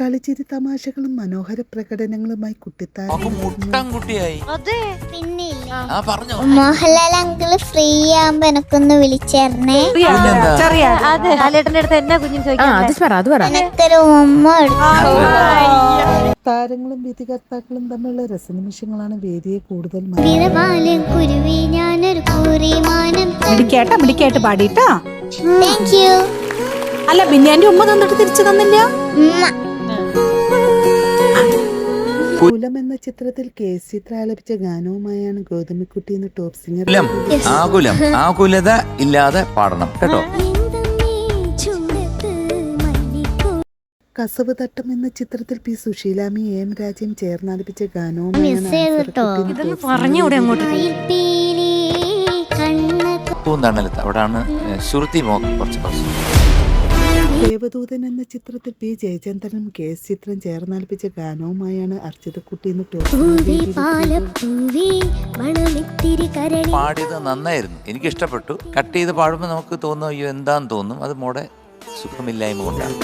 കളിച്ചിരി തമാശകളും മനോഹര പ്രകടനങ്ങളുമായി കുട്ടിയായി മോഹൻലാൽ അങ്കിള് ഫ്രീ ആവുമ്പോ എനക്കൊന്ന് വിളിച്ചേരണേ. എനക്കൊരു ഉമ്മ താരങ്ങളും വിധികർത്താക്കളും തമ്മിലുള്ള രസനിമിഷങ്ങളാണ് വേദിയെ കൂടുതൽ കുരുവി ഞാനൊരു കുറിമാനം. പാടിട്ടാ. Thank you. അല്ല പിന്നെ എന്റെ ഉമ്മ തന്നിട്ട് തിരിച്ചു തന്നില്ല. കുലം എന്ന ചിത്രത്തിൽ KS ചിത്ര ആലപിച്ച ഗാനവുമായാണ് ഗൗതമിക്കുട്ടി എന്ന ടോപ്പ് സിംഗർ. ആകുലത ഇല്ലാതെ പാടണം കേട്ടോ. കസവ് തട്ടം എന്ന ചിത്രത്തിൽ P സുശീലാമ്മ AM രാജയും ചേർന്നാലപിച്ച ഗാനവുമായാണ് അവിടാണ് ശ്രുതി മോഹൻ കുറച്ച് പ്രശ്നം. ദേവദൂതൻ എന്ന ചിത്രത്തിൽ P ജയചന്ദ്രനും KS ചിത്രം ചേർന്നാലപിച്ച ഗാനവുമായാണ് അർച്ചിതക്കുട്ടി എന്ന് ടോപ്പ്. പാടിയത് നന്നായിരുന്നു, എനിക്ക് ഇഷ്ടപ്പെട്ടു. കട്ട് ചെയ്ത് പാടുമ്പോൾ നമുക്ക് തോന്നും അയ്യോ എന്താന്ന് തോന്നും. അത് മോടെ സുഖമില്ലായ്മ കൊണ്ടാണ്.